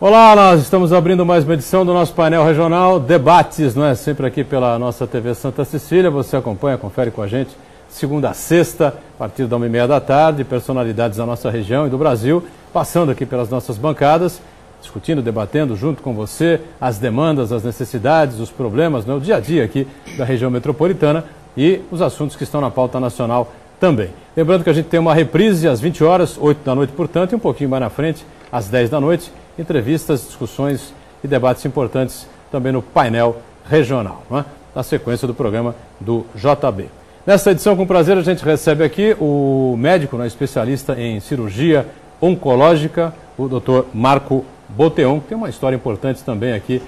Olá, nós estamos abrindo mais uma edição do nosso painel regional Debates, não é? Sempre aqui pela nossa TV Santa Cecília. Você acompanha, confere com a gente, segunda a sexta, a partir da 1h30 da tarde, personalidades da nossa região e do Brasil, passando aqui pelas nossas bancadas, discutindo, debatendo junto com você as demandas, as necessidades, os problemas, o dia a dia aqui da região metropolitana e os assuntos que estão na pauta nacional também. Lembrando que a gente tem uma reprise às 20 horas, 8 da noite, portanto, e um pouquinho mais na frente, às 10 da noite, entrevistas, discussões e debates importantes também no painel regional, não é? Na sequência do programa do JB. Nessa edição, com prazer, a gente recebe aqui o médico, especialista em cirurgia oncológica, o Dr. Marco Boteon, que tem uma história importante também aqui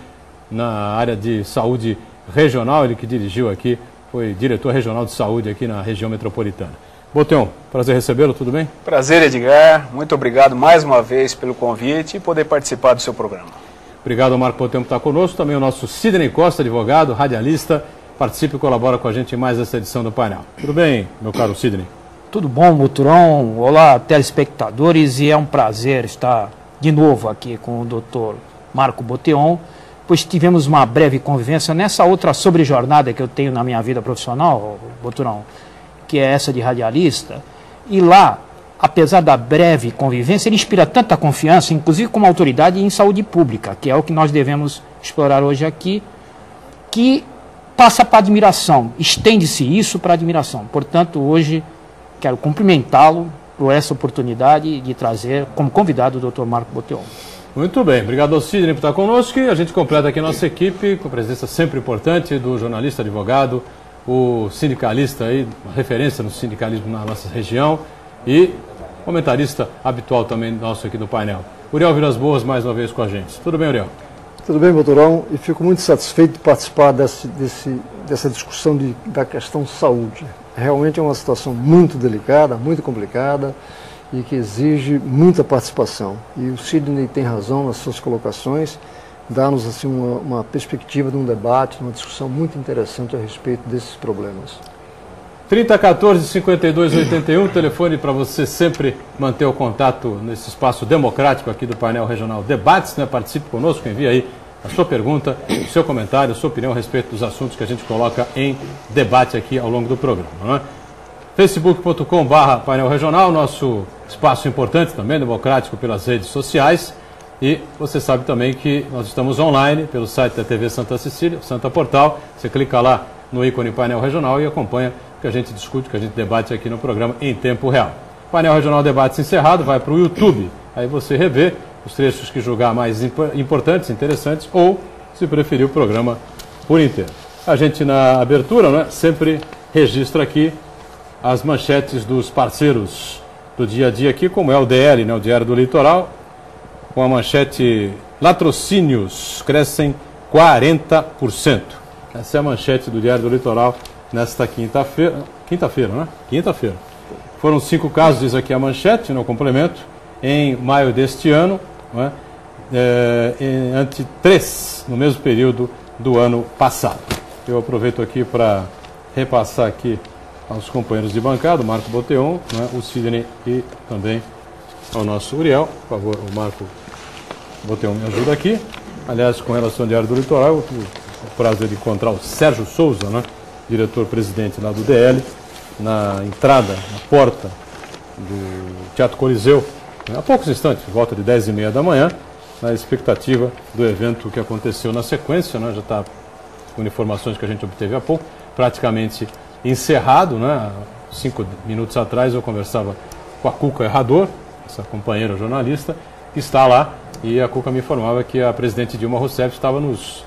na área de saúde regional, ele que dirigiu aqui, foi diretor regional de saúde aqui na região metropolitana. Boteon, prazer recebê-lo, tudo bem? Prazer, Edgar. Muito obrigado mais uma vez pelo convite e poder participar do seu programa. Obrigado ao Marco Boteon por estar conosco, também o nosso Sidney Costa, advogado, radialista, participa e colabora com a gente em mais essa edição do painel. Tudo bem, meu caro Sidney? Tudo bom, Muturon? Olá, telespectadores, e é um prazer estar de novo aqui com o Dr. Marco Boteon, pois tivemos uma breve convivência nessa outra sobrejornada que eu tenho na minha vida profissional, Muturon, que é essa de radialista, e lá, apesar da breve convivência, ele inspira tanta confiança, inclusive como autoridade em saúde pública, que é o que nós devemos explorar hoje aqui, que passa para admiração, estende-se isso para admiração. Portanto, hoje quero cumprimentá-lo por essa oportunidade de trazer como convidado o Dr. Marco Boteon. Muito bem, obrigado ao Sidney por estar conosco e a gente completa aqui a nossa equipe, com a presença sempre importante do jornalista, advogado, o sindicalista aí, uma referência no sindicalismo na nossa região e comentarista habitual também nosso aqui do painel. Uriel Vilas Boas mais uma vez com a gente. Tudo bem, Uriel? Tudo bem, Boturão, e fico muito satisfeito de participar dessa discussão da questão saúde. Realmente é uma situação muito delicada, muito complicada e que exige muita participação. E o Sidney tem razão nas suas colocações, dá-nos assim, uma perspectiva de um debate, uma discussão muito interessante a respeito desses problemas. 3014-5281, telefone para você sempre manter o contato nesse espaço democrático aqui do painel regional Debates, né? Participe conosco, envie aí a sua pergunta, o seu comentário, a sua opinião a respeito dos assuntos que a gente coloca em debate aqui ao longo do programa, não é? facebook.com/painel regional, nosso espaço importante também, democrático pelas redes sociais. E você sabe também que nós estamos online pelo site da TV Santa Cecília, Santa Portal. Você clica lá no ícone painel regional e acompanha o que a gente discute, o que a gente debate aqui no programa em tempo real. Painel Regional Debates encerrado, vai para o YouTube. Aí você revê os trechos que julgar mais importantes, interessantes, ou, se preferir, o programa por inteiro. A gente, na abertura, né, sempre registra aqui as manchetes dos parceiros do dia a dia aqui, como é o DL, né, o Diário do Litoral, com a manchete: latrocínios crescem 40%. Essa é a manchete do Diário do Litoral nesta quinta-feira. Quinta-feira, né? Quinta-feira. Foram 5 casos, diz aqui a manchete, no complemento, em maio deste ano, né? Ante 3 no mesmo período do ano passado. Eu aproveito aqui para repassar aqui aos companheiros de bancada, o Marco Boteon, né? O Sidney e também ao nosso Uriel. Por favor, o Marco Boteon me ajuda aqui. Aliás, com relação ao Diário do Litoral, eu tive o prazer de encontrar o Sérgio Souza, né, diretor-presidente lá do DL, na entrada, na porta do Teatro Coliseu, há poucos instantes, por volta de 10h30 da manhã, na expectativa do evento que aconteceu na sequência, né, já está com informações que a gente obteve há pouco, praticamente encerrado, né, 5 minutos atrás eu conversava com a Cuca Errador, essa companheira jornalista, que está lá, e a Cuca me informava que a presidente Dilma Rousseff estava nos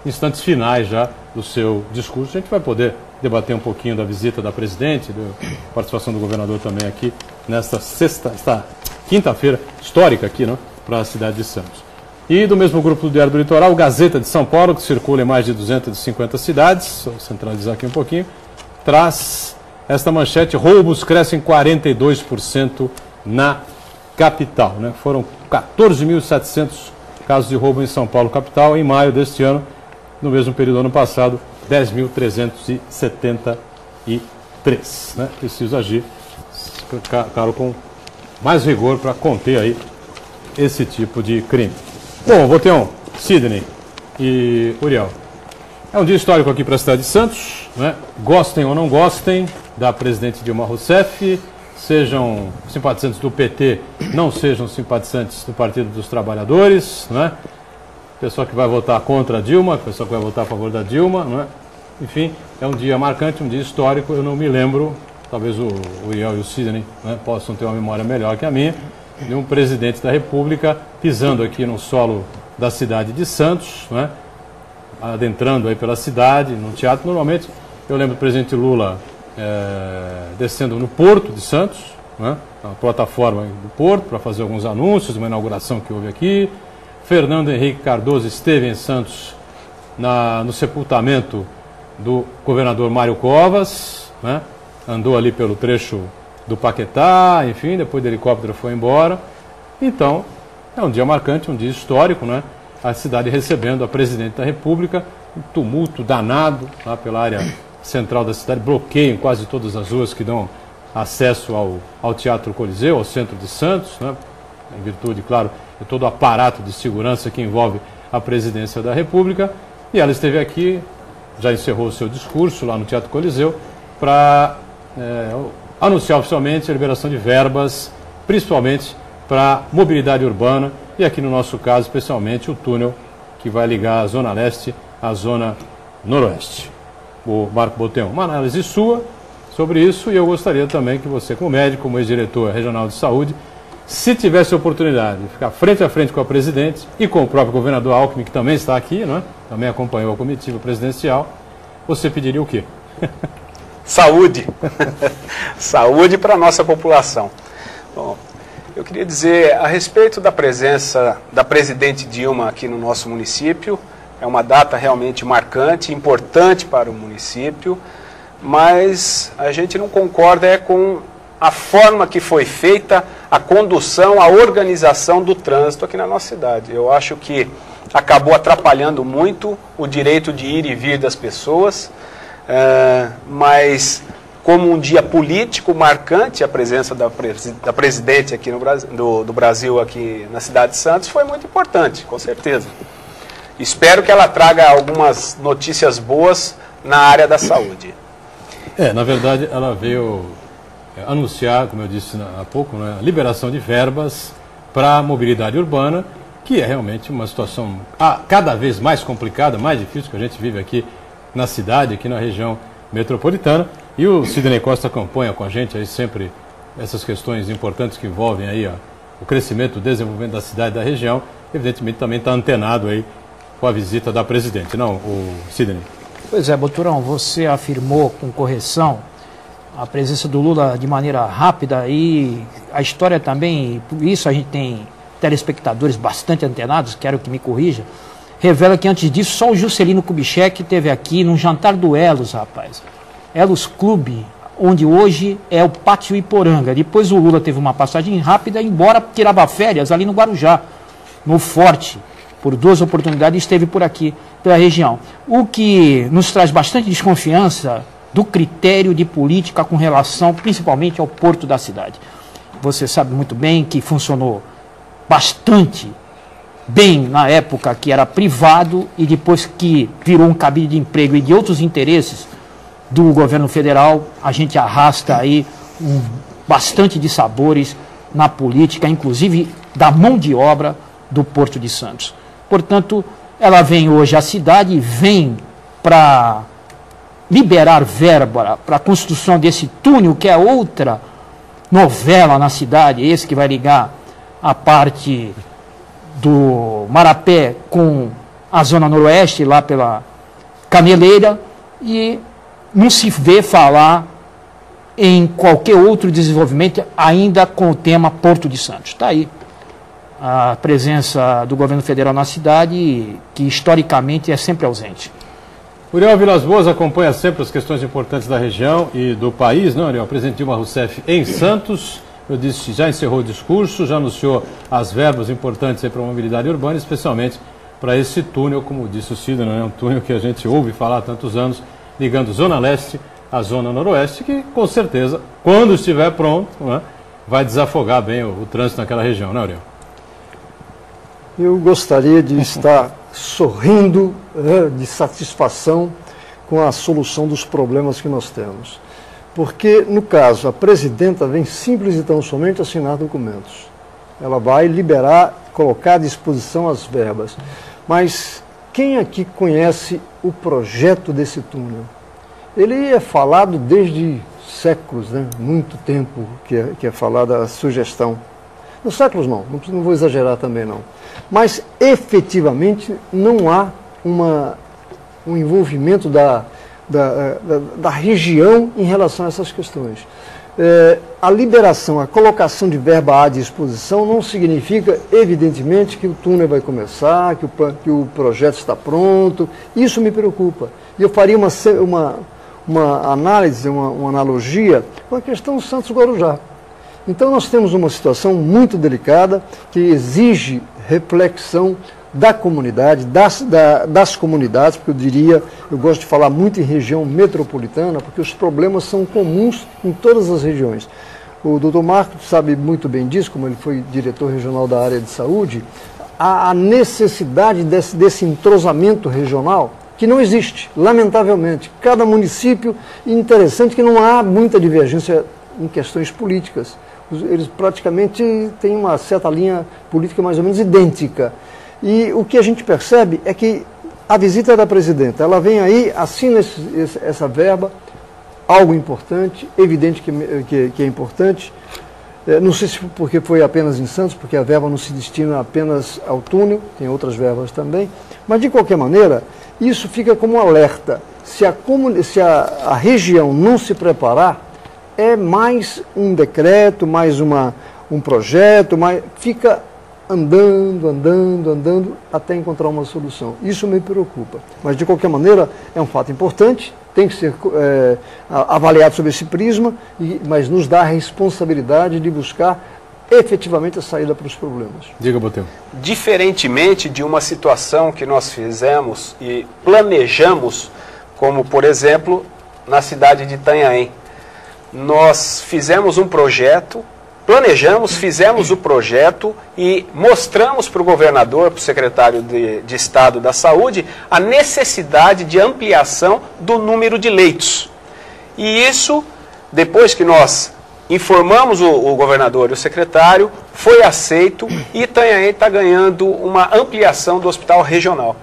instantes finais já do seu discurso. A gente vai poder debater um pouquinho da visita da presidente, da participação do governador também aqui, nesta quinta-feira histórica aqui, né, para a cidade de Santos. E do mesmo grupo do Diário do Litoral, o Gazeta de São Paulo, que circula em mais de 250 cidades, vou centralizar aqui um pouquinho, traz esta manchete: roubos crescem 42% na capital, né? Foram 14.700 casos de roubo em São Paulo, capital, em maio deste ano. No mesmo período do ano passado, 10.373. Né? Preciso agir, claro, com mais rigor para conter aí esse tipo de crime. Bom, Boteon, Sidney e Uriel, é um dia histórico aqui para a cidade de Santos, né? Gostem ou não gostem da presidente Dilma Rousseff, sejam simpatizantes do PT, não sejam simpatizantes do Partido dos Trabalhadores, né? Pessoal que vai votar contra a Dilma, pessoal que vai votar a favor da Dilma, né? Enfim, é um dia marcante, um dia histórico. Eu não me lembro, talvez o Uriel e o Sidney, né, possam ter uma memória melhor que a minha, de um presidente da República pisando aqui no solo da cidade de Santos, né? Adentrando aí pela cidade, no teatro. Normalmente, eu lembro do presidente Lula descendo no Porto de Santos, né, na plataforma do Porto, para fazer alguns anúncios, uma inauguração que houve aqui. Fernando Henrique Cardoso esteve em Santos no sepultamento do governador Mário Covas, né, andou ali pelo trecho do Paquetá, enfim, depois do helicóptero foi embora. Então, é um dia marcante, um dia histórico, né? A cidade recebendo a presidente da República, um tumulto danado lá pela área central da cidade, bloqueio em quase todas as ruas que dão acesso ao Teatro Coliseu, ao centro de Santos, né? Em virtude, claro, de todo o aparato de segurança que envolve a presidência da República. E ela esteve aqui, já encerrou o seu discurso lá no Teatro Coliseu, para anunciar oficialmente a liberação de verbas, principalmente para mobilidade urbana, e aqui no nosso caso, especialmente o túnel que vai ligar a Zona Leste à Zona Noroeste. O Marco Boteon, uma análise sua sobre isso, e eu gostaria também que você, como médico, como ex-diretor regional de saúde, se tivesse a oportunidade de ficar frente a frente com a presidente e com o próprio governador Alckmin, que também está aqui, não é? Também acompanhou a comitiva presidencial, você pediria o quê? Saúde. Saúde para a nossa população. Bom, eu queria dizer a respeito da presença da presidente Dilma aqui no nosso município. É uma data realmente marcante, importante para o município, mas a gente não concorda com a forma que foi feita a condução, a organização do trânsito aqui na nossa cidade. Eu acho que acabou atrapalhando muito o direito de ir e vir das pessoas, mas como um dia político marcante, a presença da presidente aqui no Brasil, do Brasil aqui na cidade de Santos foi muito importante, com certeza. Espero que ela traga algumas notícias boas na área da saúde. Na verdade, ela veio anunciar, como eu disse há pouco, né, a liberação de verbas para a mobilidade urbana, que é realmente uma situação cada vez mais complicada, mais difícil que a gente vive aqui na cidade, aqui na região metropolitana. E o Sidney Costa acompanha com a gente aí sempre essas questões importantes que envolvem aí o crescimento, o desenvolvimento da cidade e da região. Evidentemente também está antenado aí com a visita da presidente, não, o Sidney? Pois é, Boturão, você afirmou com correção a presença do Lula de maneira rápida, e a história também, por isso a gente tem telespectadores bastante antenados, quero que me corrija, revela que antes disso só o Juscelino Kubitschek esteve aqui num jantar do Elos, rapaz. Elos Clube, onde hoje é o Pátio Iporanga. Depois o Lula teve uma passagem rápida, embora tirava férias ali no Guarujá, no Forte. Por 2 oportunidades esteve por aqui, pela região. O que nos traz bastante desconfiança do critério de política com relação principalmente ao porto da cidade. Você sabe muito bem que funcionou bastante bem na época que era privado, e depois que virou um cabide de emprego e de outros interesses do governo federal, a gente arrasta aí bastante de sabores na política, inclusive da mão de obra do Porto de Santos. Portanto, ela vem hoje à cidade, vem para liberar verba para a construção desse túnel, que é outra novela na cidade, esse que vai ligar a parte do Marapé com a Zona Noroeste, lá pela Caneleira, e não se vê falar em qualquer outro desenvolvimento ainda com o tema Porto de Santos. Está aí a presença do governo federal na cidade, que historicamente é sempre ausente. Uriel Vilas Boas acompanha sempre as questões importantes da região e do país, não, Uriel? O presidente Dilma Rousseff em Santos, eu disse, já encerrou o discurso, já anunciou as verbas importantes para a mobilidade urbana, especialmente para esse túnel, como disse o Sidney, é um túnel que a gente ouve falar há tantos anos, ligando Zona Leste à Zona Noroeste, que com certeza, quando estiver pronto, né, vai desafogar bem o trânsito naquela região, né, Uriel? eu gostaria de estar sorrindo de satisfação com a solução dos problemas que nós temos. Porque, no caso, a presidenta vem simples e tão somente assinar documentos. Ela vai liberar, colocar à disposição as verbas. Mas quem aqui conhece o projeto desse túnel? Ele é falado desde séculos, né? Muito tempo que é falada a sugestão. Nos séculos não vou exagerar também não. Mas efetivamente não há um envolvimento da região em relação a essas questões. A liberação, a colocação de verba à disposição não significa, evidentemente, que o túnel vai começar, que o projeto está pronto. Isso me preocupa. E eu faria uma análise, uma analogia com a questão Santos-Guarujá. Então nós temos uma situação muito delicada que exige reflexão da comunidade, das comunidades, porque eu gosto de falar muito em região metropolitana, porque os problemas são comuns em todas as regiões. O doutor Marcos sabe muito bem disso, como ele foi diretor regional da área de saúde, a necessidade desse entrosamento regional, que não existe, lamentavelmente. Cada município, interessante que não há muita divergência em questões políticas. Eles praticamente têm uma certa linha política mais ou menos idêntica. E o que a gente percebe é que a visita da presidenta, ela vem aí, assina essa verba, algo importante, evidente que é importante. Não sei se porque foi apenas em Santos, porque a verba não se destina apenas ao túnel, tem outras verbas também. Mas, de qualquer maneira, isso fica como um alerta. Se a região não se preparar, é mais um decreto, mais um projeto, fica andando, até encontrar uma solução. Isso me preocupa. Mas, de qualquer maneira, é um fato importante, tem que ser avaliado sob esse prisma, mas nos dá a responsabilidade de buscar efetivamente a saída para os problemas. Diga, Botelho. Diferentemente de uma situação que nós fizemos e planejamos, como, por exemplo, na cidade de Itanhaém. Nós fizemos um projeto, fizemos o projeto e mostramos para o governador, para o secretário de Estado da Saúde, a necessidade de ampliação do número de leitos. E isso, depois que nós informamos o governador e o secretário, foi aceito e Itanhaém está ganhando uma ampliação do hospital regional.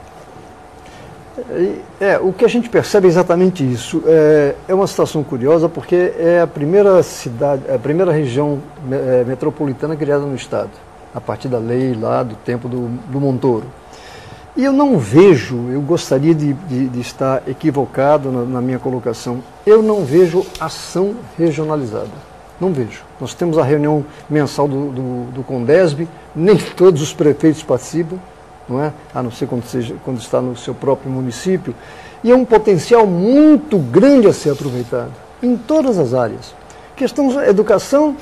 O que a gente percebe é exatamente isso. É uma situação curiosa porque é a primeira cidade, a primeira região metropolitana criada no Estado, a partir da lei lá do tempo do Montoro. E eu não vejo, eu gostaria de estar equivocado na minha colocação, eu não vejo ação regionalizada. Não vejo. Nós temos a reunião mensal do Condesb, nem todos os prefeitos participam, não é? A não ser quando está no seu próprio município, e é um potencial muito grande a ser aproveitado, em todas as áreas. Questão da educação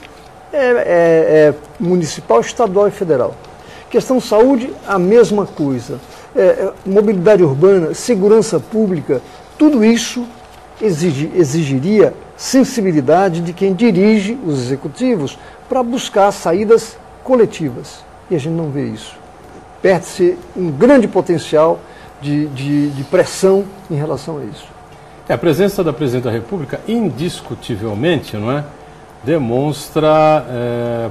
municipal, estadual e federal. Questão saúde, a mesma coisa. Mobilidade urbana, segurança pública, tudo isso exigiria sensibilidade de quem dirige os executivos para buscar saídas coletivas. E a gente não vê isso. Perde-se um grande potencial de pressão em relação a isso. A presença da Presidente da República, indiscutivelmente, não é, demonstra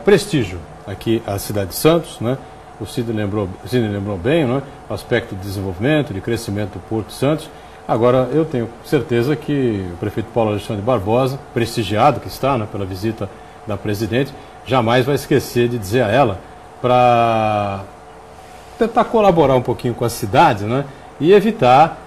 prestígio aqui à cidade de Santos, não é? O Sidney lembrou bem, não é? O aspecto de desenvolvimento, de crescimento do Porto de Santos. Agora, eu tenho certeza que o prefeito Paulo Alexandre Barbosa, prestigiado que está, né, pela visita da Presidente, jamais vai esquecer de dizer a ela para tentar colaborar um pouquinho com a cidade, né, e evitar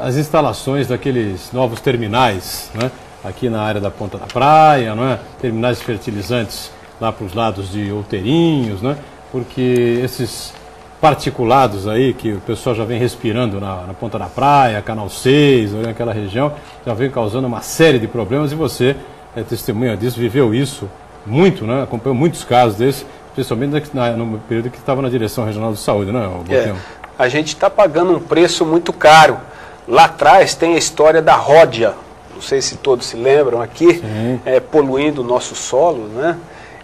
as instalações daqueles novos terminais, né, aqui na área da Ponta da Praia, não é? Terminais de fertilizantes lá para os lados de Outeirinhos, né, porque esses particulados aí, que o pessoal já vem respirando na Ponta da Praia, Canal 6, naquela região, já vem causando uma série de problemas e você é testemunha disso, viveu isso muito, né? Acompanhou muitos casos desses, principalmente no período que estava na Direção Regional de Saúde, né, Botelho? A gente está pagando um preço muito caro. Lá atrás tem a história da Ródia, não sei se todos se lembram aqui, poluindo o nosso solo, né?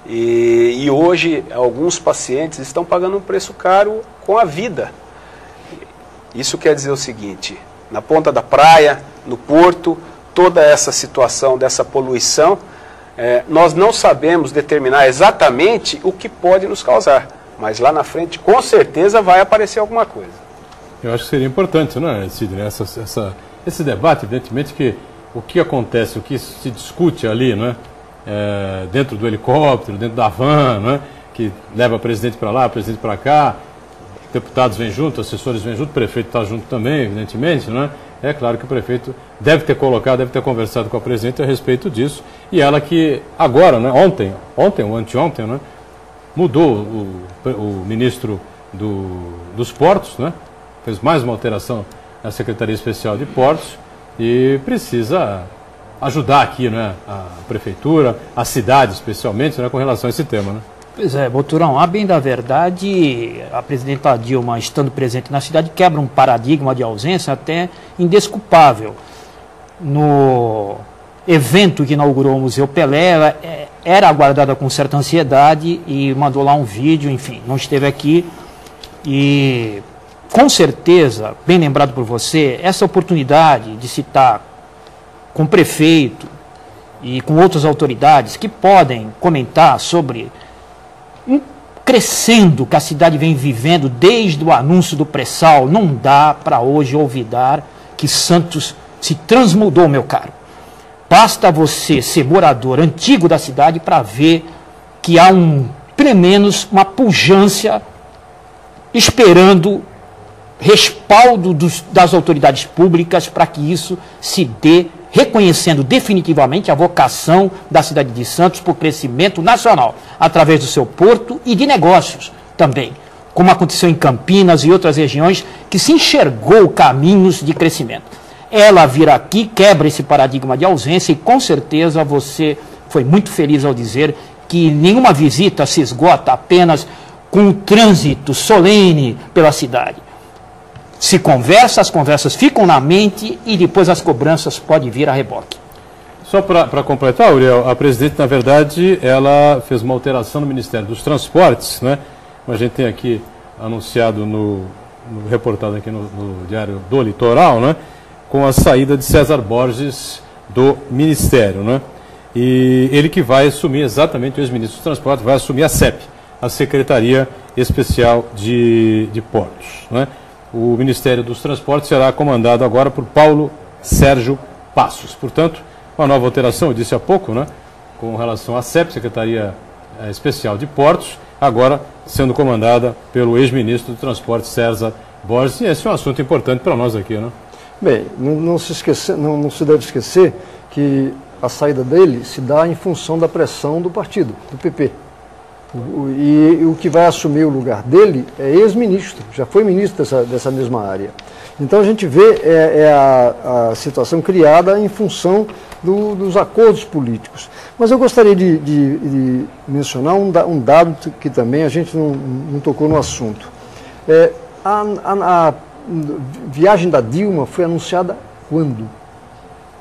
E hoje alguns pacientes estão pagando um preço caro com a vida. Isso quer dizer o seguinte: na ponta da praia, no porto, toda essa situação dessa poluição, nós não sabemos determinar exatamente o que pode nos causar, mas lá na frente com certeza vai aparecer alguma coisa. Eu acho que seria importante, né, Sidney, esse debate, evidentemente que o que acontece, o que se discute ali, né, dentro do helicóptero, dentro da van, né, que leva o presidente para lá, o presidente para cá, deputados vêm junto, assessores vêm junto, o prefeito está junto também, evidentemente, né? É claro que o prefeito deve ter colocado, deve ter conversado com a presidente a respeito disso, e ela que agora, né, ontem ou anteontem, né, mudou o ministro dos portos, né, fez mais uma alteração na Secretaria Especial de Portos e precisa ajudar aqui, né, a prefeitura, a cidade especialmente, né, com relação a esse tema, né? Pois é, Boturão, a bem da verdade, a presidenta Dilma, estando presente na cidade, quebra um paradigma de ausência até indesculpável. No evento que inaugurou o Museu Pelé, ela era aguardada com certa ansiedade e mandou lá um vídeo, enfim, não esteve aqui. E, com certeza, bem lembrado por você, essa oportunidade de citar com o prefeito e com outras autoridades que podem comentar sobre crescendo que a cidade vem vivendo desde o anúncio do pré-sal, não dá para hoje olvidar que Santos se transmudou, meu caro. Basta você ser morador antigo da cidade para ver que há pelo menos uma pujança esperando respaldo das autoridades públicas para que isso se dê, reconhecendo definitivamente a vocação da cidade de Santos por crescimento nacional, através do seu porto e de negócios também, como aconteceu em Campinas e outras regiões que se enxergou caminhos de crescimento. Ela vir aqui, quebra esse paradigma de ausência e com certeza você foi muito feliz ao dizer que nenhuma visita se esgota apenas com o trânsito solene pela cidade. Se conversa, as conversas ficam na mente e depois as cobranças podem vir a reboque. Só para completar, Uriel, a presidente, na verdade, ela fez uma alteração no Ministério dos Transportes, né? A gente tem aqui anunciado reportado aqui no Diário do Litoral, né? Com a saída de César Borges do Ministério, né? E ele que vai assumir, exatamente, o ex-ministro dos Transportes, vai assumir a CEP, a Secretaria Especial de Portos, né? O Ministério dos Transportes será comandado agora por Paulo Sérgio Passos. Portanto, uma nova alteração, eu disse há pouco, né, com relação à CEP, Secretaria Especial de Portos, agora sendo comandada pelo ex-ministro do Transporte, César Borges. E esse é um assunto importante para nós aqui, né? Bem, não se deve esquecer que a saída dele se dá em função da pressão do partido, do PP. E o que vai assumir o lugar dele é ex-ministro, já foi ministro dessa mesma área. Então a gente vê a situação criada em função dos acordos políticos. Mas eu gostaria de mencionar um dado que também a gente não tocou no assunto. A viagem da Dilma foi anunciada quando?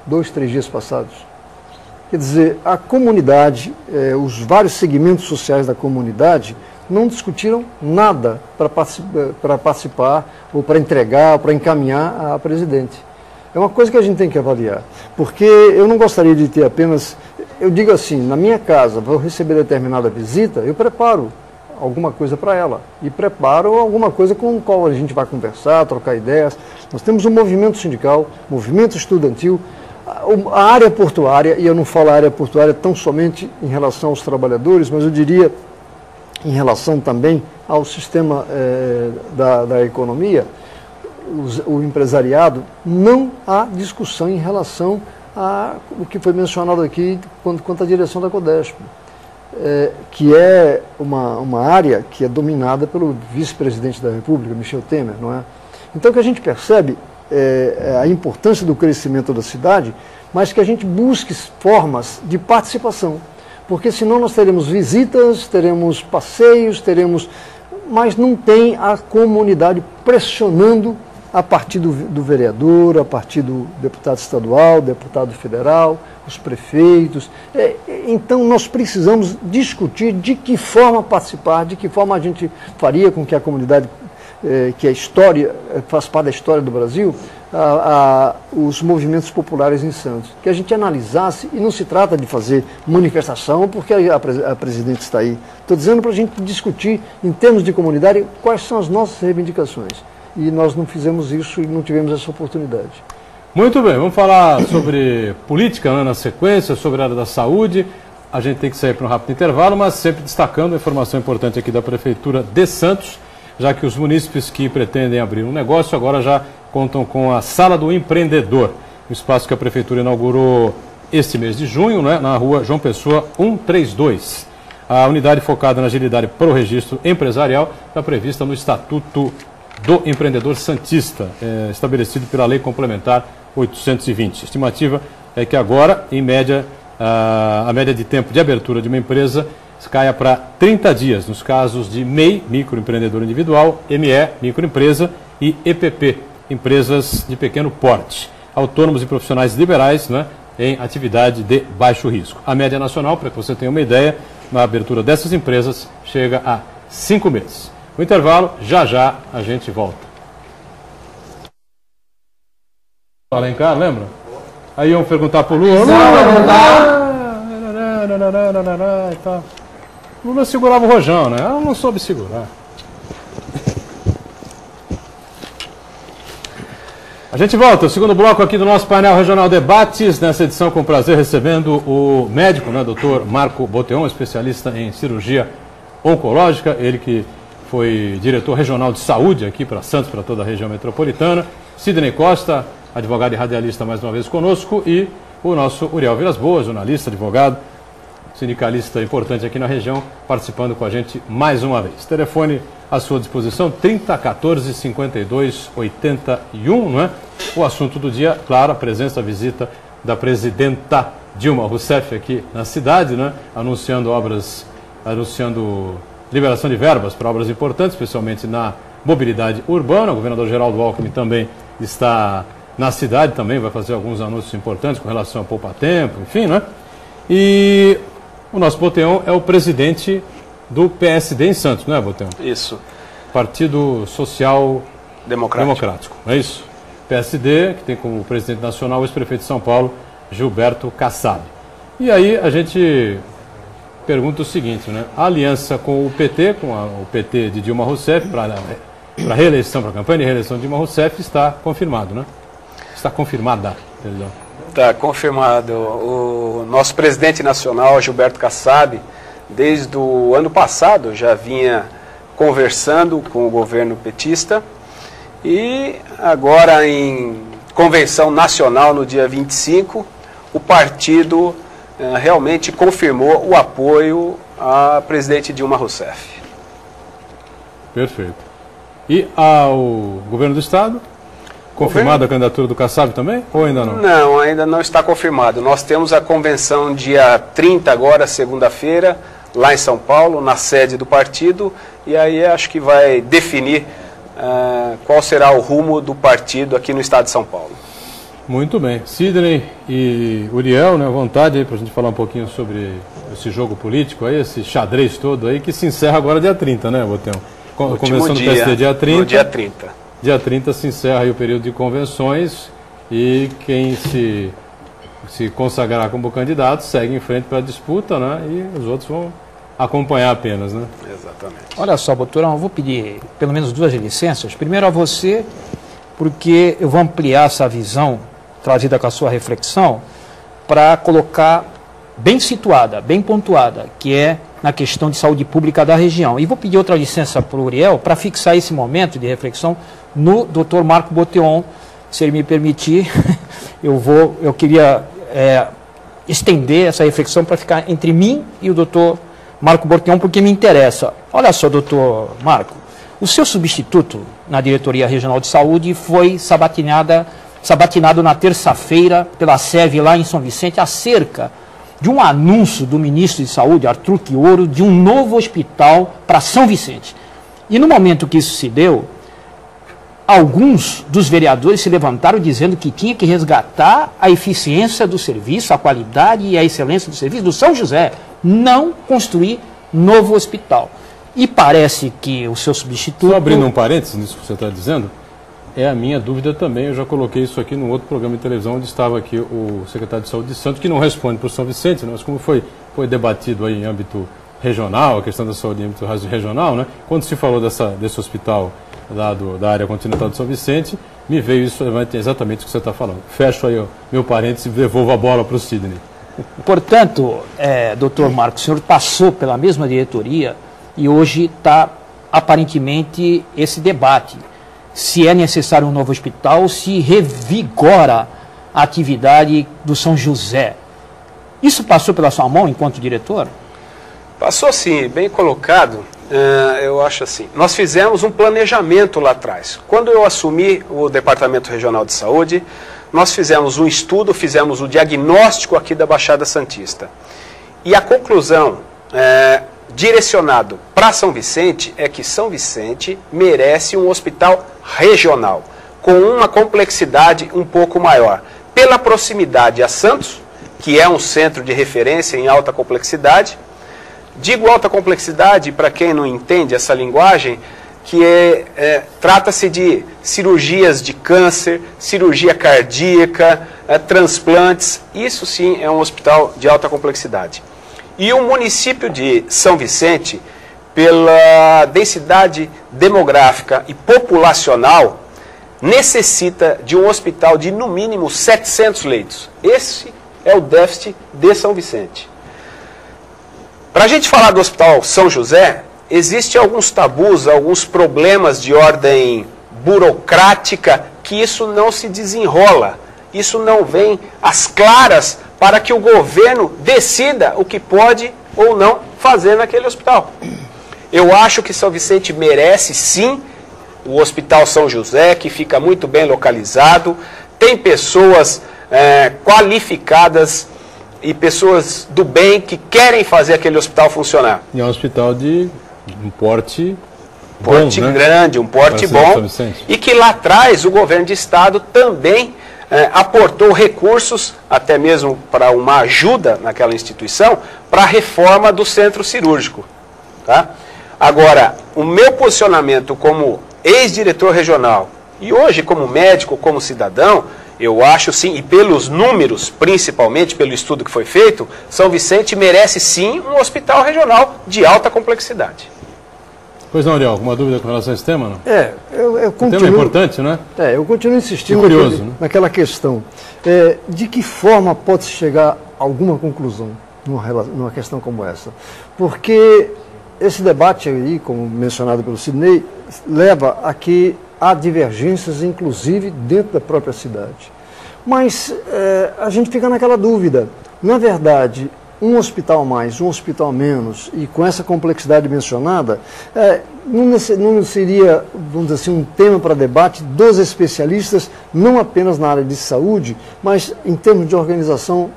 2, 3 dias passados. Quer dizer, a comunidade, os vários segmentos sociais da comunidade não discutiram nada para participar ou para entregar, ou para encaminhar a presidente. É uma coisa que a gente tem que avaliar, porque eu não gostaria de ter apenas, eu digo assim, na minha casa, vou receber determinada visita, eu preparo alguma coisa para ela e preparo alguma coisa com o qual a gente vai conversar, trocar ideias. Nós temos um movimento sindical, movimento estudantil, a área portuária, e eu não falo a área portuária tão somente em relação aos trabalhadores, mas eu diria em relação também ao sistema da economia, o empresariado, não há discussão em relação ao que foi mencionado aqui quanto à direção da Codesp, que é uma área que é dominada pelo vice-presidente da República, Michel Temer, não é? Então o que a gente percebe a importância do crescimento da cidade, mas que a gente busque formas de participação, porque senão nós teremos visitas, teremos passeios, mas não tem a comunidade pressionando a partir do vereador, a partir do deputado estadual, deputado federal, os prefeitos. Então, nós precisamos discutir de que forma participar, de que forma a gente faria com que a comunidade, que a história, faz parte da história do Brasil, os movimentos populares em Santos. Que a gente analisasse, e não se trata de fazer manifestação, porque a presidente está aí. Estou dizendo para a gente discutir, em termos de comunidade, quais são as nossas reivindicações. E nós não fizemos isso e não tivemos essa oportunidade. Muito bem, vamos falar sobre política, né, na sequência, sobre a área da saúde. A gente tem que sair para um rápido intervalo, mas sempre destacando a informação importante aqui da Prefeitura de Santos, já que os munícipes que pretendem abrir um negócio agora já contam com a Sala do Empreendedor, um espaço que a Prefeitura inaugurou este mês de junho, né, na rua João Pessoa 132. A unidade focada na agilidade para o registro empresarial está prevista no Estatuto do Empreendedor Santista, estabelecido pela Lei Complementar 820. A estimativa é que agora, em média, a média de tempo de abertura de uma empresa caia para 30 dias, nos casos de MEI, microempreendedor individual, ME, microempresa, e EPP, empresas de pequeno porte, autônomos e profissionais liberais, né, em atividade de baixo risco. A média nacional, para que você tenha uma ideia, na abertura dessas empresas, chega a 5 meses. O intervalo, já já a gente volta. Alencar, lembra? Aí iam perguntar pro Lula. Lula segurava o rojão, né? Ela não soube segurar. A gente volta, o segundo bloco aqui do nosso painel Regional Debates, nessa edição com prazer recebendo o médico, né, Dr. Marco Boteon, especialista em cirurgia oncológica, ele que foi diretor regional de saúde aqui para Santos, para toda a região metropolitana. Sidney Costa, advogado e radialista mais uma vez conosco, e o nosso Uriel Vilas Boas, jornalista, advogado, sindicalista importante aqui na região, participando com a gente mais uma vez. Telefone à sua disposição, 3014 52 81, não é? O assunto do dia, claro, a presença, a visita da presidenta Dilma Rousseff aqui na cidade, né? Anunciando liberação de verbas para obras importantes, especialmente na mobilidade urbana. O governador Geraldo Alckmin também está na cidade, também vai fazer alguns anúncios importantes com relação a poupa-tempo, enfim, né? E o nosso Boteon é o presidente do PSD em Santos, não é, Boteon? Isso. Partido Social Democrático. É isso? PSD, que tem como presidente nacional o ex-prefeito de São Paulo, Gilberto Kassab. E aí a gente pergunta o seguinte, né? A aliança com o PT, o PT de Dilma Rousseff, para a reeleição, para a campanha de reeleição de Dilma Rousseff, está confirmado, né? Está confirmada, perdão. Está confirmado. O nosso presidente nacional, Gilberto Kassab, desde o ano passado já vinha conversando com o governo petista e agora em convenção nacional no dia 25, o partido realmente confirmou o apoio à presidente Dilma Rousseff. Perfeito. E ao governo do Estado? Confirmada a candidatura do Kassab também? Ou ainda não? Não, ainda não está confirmado. Nós temos a convenção dia 30 agora, segunda-feira, lá em São Paulo, na sede do partido, e aí acho que vai definir qual será o rumo do partido aqui no estado de São Paulo. Muito bem. Sidney e Uriel, né, à vontade aí para a gente falar um pouquinho sobre esse jogo político aí, esse xadrez todo aí, que se encerra agora dia 30, né, Boteon? A convenção do PSD dia 30. No dia 30. Dia 30 se encerra aí o período de convenções e quem se consagrar como candidato segue em frente para a disputa, né? E os outros vão acompanhar apenas, né? Exatamente. Olha só, Boturão, eu vou pedir pelo menos 2 licenças. Primeiro a você, porque eu vou ampliar essa visão trazida com a sua reflexão para colocar bem situada, bem pontuada, que é na questão de saúde pública da região. E vou pedir outra licença para o Uriel para fixar esse momento de reflexão no Dr. Marco Boteon. Se ele me permitir, eu queria estender essa reflexão para ficar entre mim e o Dr. Marco Boteon, porque me interessa. Olha só, doutor Marco, o seu substituto na Diretoria Regional de Saúde foi sabatinado na terça-feira pela SEV lá em São Vicente acerca de um anúncio do ministro de Saúde, Arthur Quioro, de um novo hospital para São Vicente. E no momento que isso se deu, alguns dos vereadores se levantaram dizendo que tinha que resgatar a eficiência do serviço, a qualidade e a excelência do serviço do São José, não construir novo hospital. E parece que o seu substituto... Só abrindo um parênteses nisso que você está dizendo, é a minha dúvida também, eu já coloquei isso aqui num outro programa de televisão, onde estava aqui o secretário de Saúde de Santos, que não responde para o São Vicente, né, mas como foi debatido aí em âmbito regional, a questão da saúde em âmbito regional, né, quando se falou desse hospital lá da área continental de São Vicente, me veio isso exatamente o que você está falando. Fecho aí o meu parênteses e devolvo a bola para o Sidney. Portanto, doutor Marcos, o senhor passou pela mesma diretoria e hoje está, aparentemente, esse debate. Se é necessário um novo hospital, se revigora a atividade do São José. Isso passou pela sua mão enquanto diretor? Passou sim, bem colocado. Eu acho assim, nós fizemos um planejamento lá atrás. Quando eu assumi o Departamento Regional de Saúde, nós fizemos um estudo, fizemos o diagnóstico aqui da Baixada Santista. E a conclusão direcionado para São Vicente é que São Vicente merece um hospital regional, com uma complexidade um pouco maior. Pela proximidade a Santos, que é um centro de referência em alta complexidade. Digo alta complexidade para quem não entende essa linguagem, que trata-se de cirurgias de câncer, cirurgia cardíaca, transplantes. Isso sim é um hospital de alta complexidade. E o município de São Vicente, pela densidade demográfica e populacional, necessita de um hospital de no mínimo 700 leitos. Esse é o déficit de São Vicente. Para a gente falar do Hospital São José, existem alguns tabus, alguns problemas de ordem burocrática, que isso não se desenrola. Isso não vem às claras para que o governo decida o que pode ou não fazer naquele hospital. Eu acho que São Vicente merece sim o Hospital São José, que fica muito bem localizado, tem pessoas qualificadas e pessoas do bem que querem fazer aquele hospital funcionar. E é um hospital de um porte grande, um porte bom, e que lá atrás o governo de estado também aportou recursos, até mesmo para uma ajuda naquela instituição, para a reforma do centro cirúrgico. Tá? Agora, o meu posicionamento como ex-diretor regional e hoje como médico, como cidadão, eu acho sim, e pelos números, principalmente pelo estudo que foi feito, São Vicente merece sim um hospital regional de alta complexidade. Pois não, Ariel, alguma dúvida com relação a esse tema? Não? Eu continuo... O tema é importante, né? Eu continuo insistindo naquela questão. De que forma pode-se chegar a alguma conclusão numa questão como essa? Porque esse debate aí, como mencionado pelo Sidney, leva a que há divergências, inclusive, dentro da própria cidade. Mas a gente fica naquela dúvida. Na verdade, um hospital a mais, um hospital a menos, e com essa complexidade mencionada, não seria, vamos dizer assim, um tema para debate dos especialistas, não apenas na área de saúde, mas em termos de organização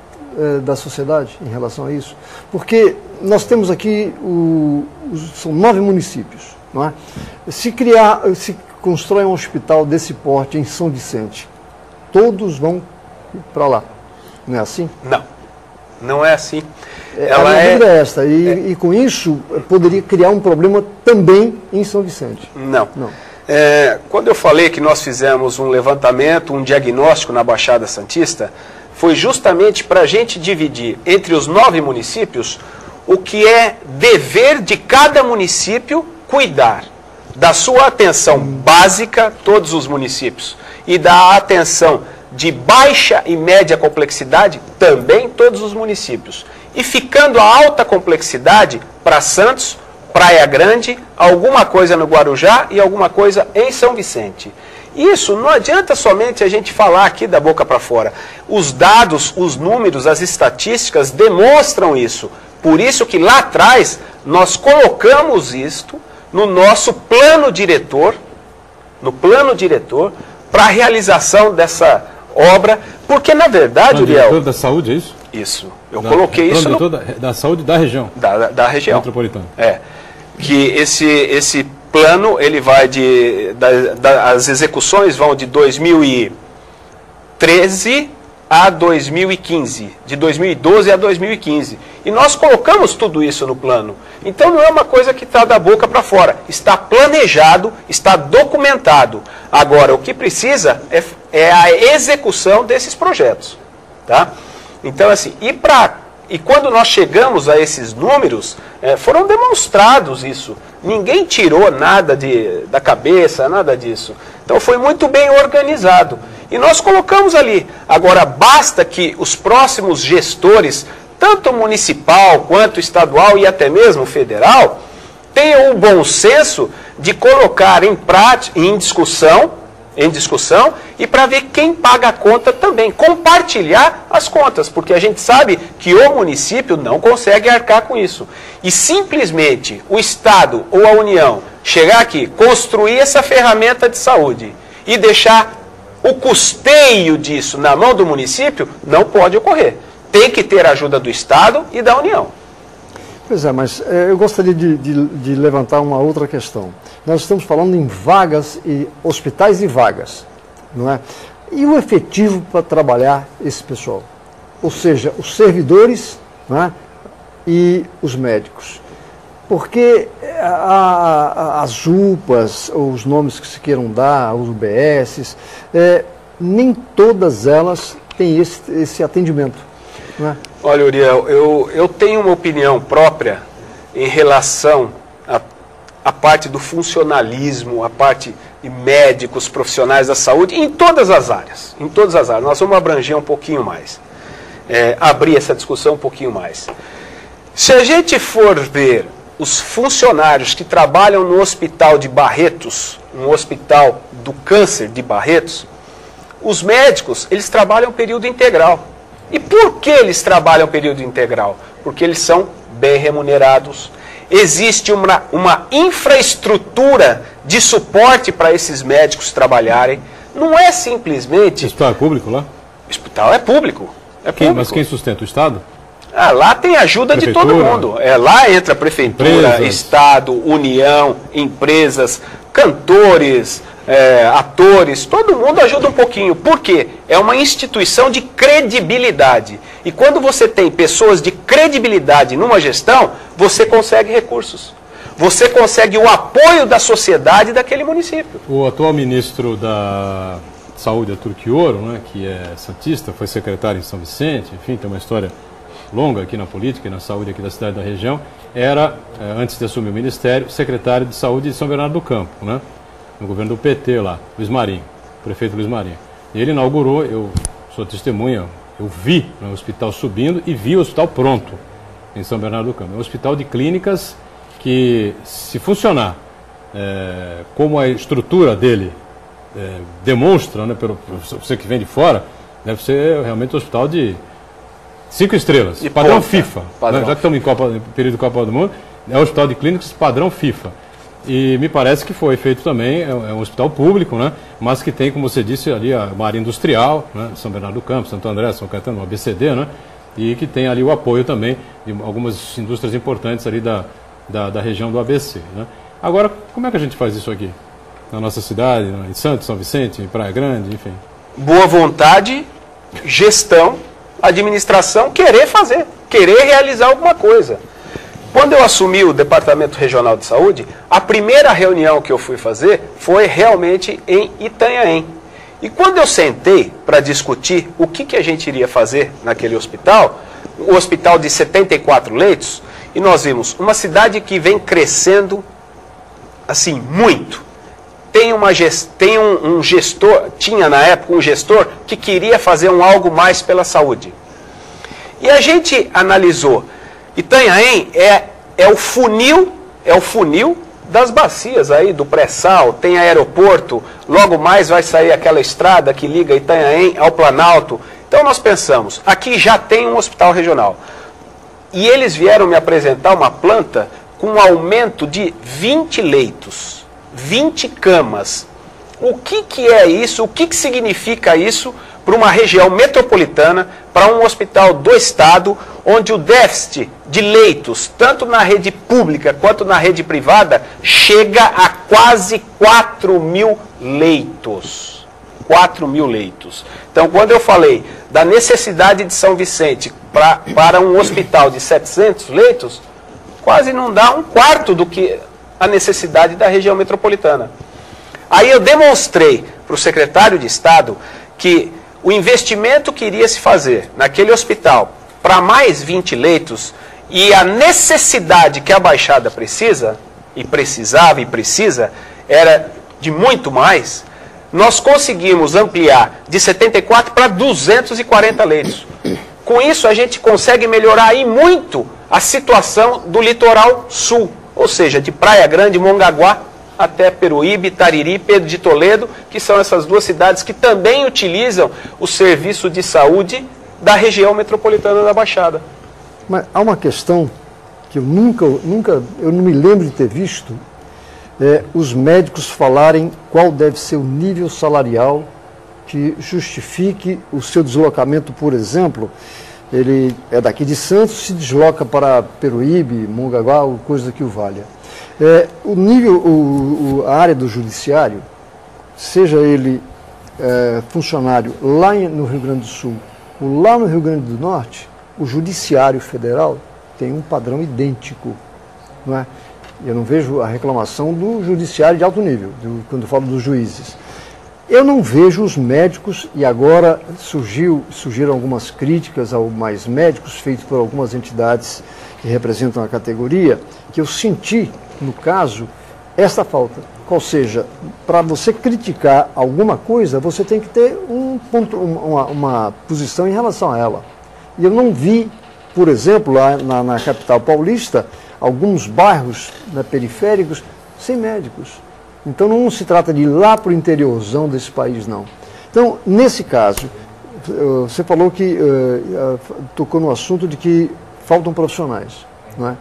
da sociedade em relação a isso? Porque nós temos aqui, são 9 municípios, não é? Se constrói um hospital desse porte em São Vicente, todos vão para lá, não é assim? Não, não é assim. A minha dúvida é esta, e com isso poderia criar um problema também em São Vicente. Não. Quando eu falei que nós fizemos um levantamento, um diagnóstico na Baixada Santista, foi justamente para a gente dividir entre os 9 municípios o que é dever de cada município cuidar da sua atenção básica, todos os municípios, e da atenção de baixa e média complexidade, também todos os municípios. E ficando a alta complexidade para Santos, Praia Grande, alguma coisa no Guarujá e alguma coisa em São Vicente. Isso não adianta somente a gente falar aqui da boca para fora. Os dados, os números, as estatísticas demonstram isso. Por isso que lá atrás nós colocamos isto no nosso plano diretor, para a realização dessa obra, porque na verdade, Uriel... Plano da saúde, é isso? Isso. Eu coloquei isso da saúde da região. Da região. Metropolitana. Que esse plano, ele vai as execuções vão de 2013 a 2015, de 2012 a 2015. E nós colocamos tudo isso no plano. Então não é uma coisa que está da boca para fora. Está planejado, está documentado. Agora, o que precisa é a execução desses projetos. Tá? Então, assim, e quando nós chegamos a esses números, foram demonstrados isso. Ninguém tirou nada da cabeça, nada disso. Então foi muito bem organizado. E nós colocamos ali. Agora, basta que os próximos gestores, tanto municipal quanto estadual e até mesmo federal, tenham o bom senso de colocar em discussão e para ver quem paga a conta também, compartilhar as contas, porque a gente sabe que o município não consegue arcar com isso. E simplesmente o Estado ou a União chegar aqui, construir essa ferramenta de saúde e deixar o custeio disso na mão do município, não pode ocorrer. Tem que ter a ajuda do Estado e da União. Pois é, mas eu gostaria de levantar uma outra questão. Nós estamos falando em vagas, e hospitais e vagas, não é? E o efetivo para trabalhar esse pessoal? Ou seja, os servidores, não é? E os médicos. Porque as UPAs, ou os nomes que se queiram dar, os UBSs, nem todas elas têm esse atendimento, não é? Olha, Uriel, eu tenho uma opinião própria em relação à parte do funcionalismo, a parte de médicos, profissionais da saúde, em todas as áreas. Em todas as áreas. Nós vamos abranger um pouquinho mais, abrir essa discussão um pouquinho mais. Se a gente for ver os funcionários que trabalham no Hospital de Barretos, no Hospital do Câncer de Barretos, os médicos, eles trabalham período integral. E por que eles trabalham período integral? Porque eles são bem remunerados. Existe uma infraestrutura de suporte para esses médicos trabalharem. Não é simplesmente... O hospital é público lá? O hospital é público. Mas quem sustenta? O Estado? Lá tem ajuda Prefeitura, de todo mundo. Lá entra Prefeitura, empresas. Estado, União, empresas, cantores, atores, todo mundo ajuda um pouquinho. Por quê? É uma instituição de credibilidade. E quando você tem pessoas de credibilidade numa gestão, você consegue recursos. Você consegue o apoio da sociedade daquele município. O atual ministro da Saúde, Arthur Quioro, né, que é santista, foi secretário em São Vicente, enfim, tem uma história longa aqui na política e na saúde aqui da cidade da região, era, antes de assumir o ministério, secretário de saúde de São Bernardo do Campo, né? No governo do PT lá, Luiz Marinho, prefeito Luiz Marinho. E ele inaugurou, eu sou testemunha, eu vi o hospital subindo e vi o hospital pronto em São Bernardo do Campo. É um hospital de clínicas que, se funcionar como a estrutura dele demonstra, né, pelo você que vem de fora, deve ser realmente um hospital de 5 estrelas, E padrão ponta, FIFA. padrão. Né? Já que estamos em período de Copa do Mundo, é um hospital de clínicas padrão FIFA. E me parece que foi feito também, é um hospital público, né? Mas que tem, como você disse, ali a área industrial, né? São Bernardo do Campo, Santo André, São Caetano, o ABCD, né? E que tem ali o apoio também de algumas indústrias importantes ali da região do ABC, né? Agora, como é que a gente faz isso aqui? Na nossa cidade, em Santos, São Vicente, em Praia Grande, enfim. Boa vontade, gestão, administração, querer fazer, querer realizar alguma coisa. Quando eu assumi o Departamento Regional de Saúde, a primeira reunião que eu fui fazer foi realmente em Itanhaém. E quando eu sentei para discutir o que a gente iria fazer naquele hospital, o hospital de 74 leitos, e nós vimos uma cidade que vem crescendo assim muito. Um gestor, tinha na época um gestor que queria fazer algo mais pela saúde. E a gente analisou, Itanhaém é o funil das bacias aí do pré-sal, tem aeroporto, logo mais vai sair aquela estrada que liga Itanhaém ao Planalto. Então nós pensamos, aqui já tem um hospital regional. E eles vieram me apresentar uma planta com um aumento de 20 leitos, 20 camas. O que é isso? O que significa isso para uma região metropolitana, para um hospital do Estado, onde o déficit de leitos, tanto na rede pública quanto na rede privada, chega a quase 4.000 leitos. 4.000 leitos. Então, quando eu falei da necessidade de São Vicente para um hospital de 700 leitos, quase não dá um quarto do que a necessidade da região metropolitana. Aí eu demonstrei para o secretário de Estado que o investimento que iria se fazer naquele hospital para mais 20 leitos e a necessidade que a Baixada precisa, e precisava e precisa, era de muito mais. Nós conseguimos ampliar de 74 para 240 leitos. Com isso, a gente consegue melhorar aí muito a situação do litoral sul, ou seja, de Praia Grande, Mongaguá, até Peruíbe, Tariri, Pedro de Toledo, que são essas duas cidades que também utilizam o serviço de saúde da região metropolitana da Baixada. Mas há uma questão que eu eu não me lembro de ter visto, os médicos falarem qual deve ser o nível salarial que justifique o seu deslocamento, por exemplo. Ele é daqui de Santos, se desloca para Peruíbe, Mongaguá, ou coisa que o valha. O nível, a área do judiciário, seja ele funcionário lá no Rio Grande do Sul ou lá no Rio Grande do Norte, o judiciário federal tem um padrão idêntico, não é? Eu não vejo a reclamação do judiciário de alto nível, quando eu falo dos juízes. Eu não vejo os médicos, e agora surgiram algumas críticas ao mais médicos, feitas por algumas entidades que representam a categoria, que eu senti, no caso, esta falta. Ou seja, para você criticar alguma coisa, você tem que ter uma posição em relação a ela. E eu não vi, por exemplo, lá na capital paulista, alguns bairros periféricos sem médicos. Então não se trata de ir lá para o interiorzão desse país, não. Então, nesse caso, você falou que tocou no assunto de que faltam profissionais, não é?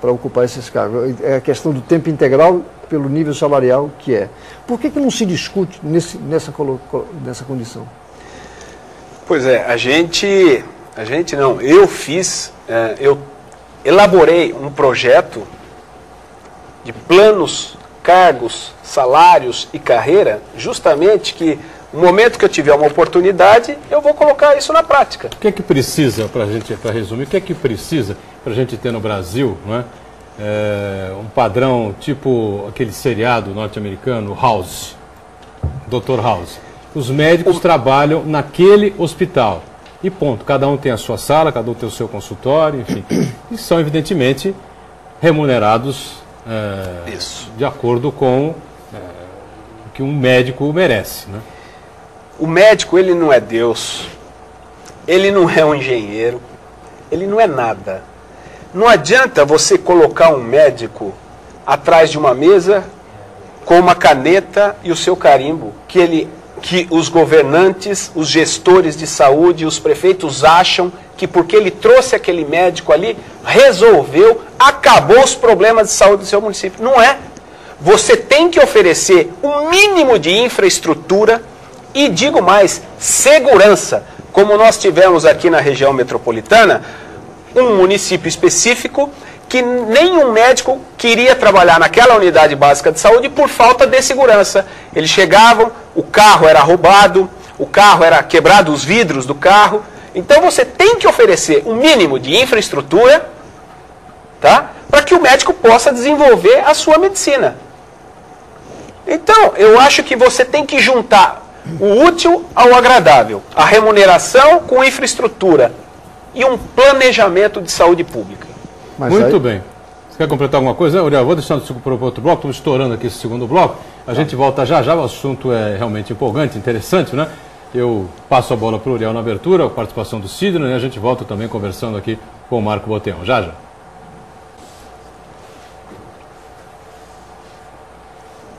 Para ocupar esses cargos. É a questão do tempo integral pelo nível salarial que é. Por que não se discute nessa condição? Pois é, eu elaborei um projeto de planos, cargos, salários e carreira, justamente que no momento que eu tiver uma oportunidade, eu vou colocar isso na prática. O que é que precisa, para resumir, o que é que precisa para a gente ter no Brasil, não é? Um padrão tipo aquele seriado norte-americano, House, Dr. House. Os médicos trabalham naquele hospital e ponto. Cada um tem a sua sala, cada um tem o seu consultório, enfim. E são, evidentemente, remunerados de acordo com o que um médico merece, né? O médico, ele não é Deus, ele não é um engenheiro, ele não é nada. Não adianta você colocar um médico atrás de uma mesa com uma caneta e o seu carimbo, que os governantes, os gestores de saúde, os prefeitos acham que porque ele trouxe aquele médico ali, resolveu, acabou os problemas de saúde do seu município. Não é. Você tem que oferecer um mínimo de infraestrutura e, digo mais, segurança. Como nós tivemos aqui na região metropolitana, um município específico que nenhum médico queria trabalhar naquela unidade básica de saúde por falta de segurança. Eles chegavam, o carro era roubado, o carro era quebrado, os vidros do carro. Então você tem que oferecer um mínimo de infraestrutura, tá? Para que o médico possa desenvolver a sua medicina. Então, eu acho que você tem que juntar o útil ao agradável, a remuneração com infraestrutura e um planejamento de saúde pública. Muito bem. Você quer completar alguma coisa? Uriel, vou deixar para o outro bloco, estamos estourando aqui esse segundo bloco. A gente volta já já, o assunto é realmente empolgante, interessante, né? Eu passo a bola para o Uriel na abertura, a participação do Sidney, e a gente volta também conversando aqui com o Marco Boteon. Já já.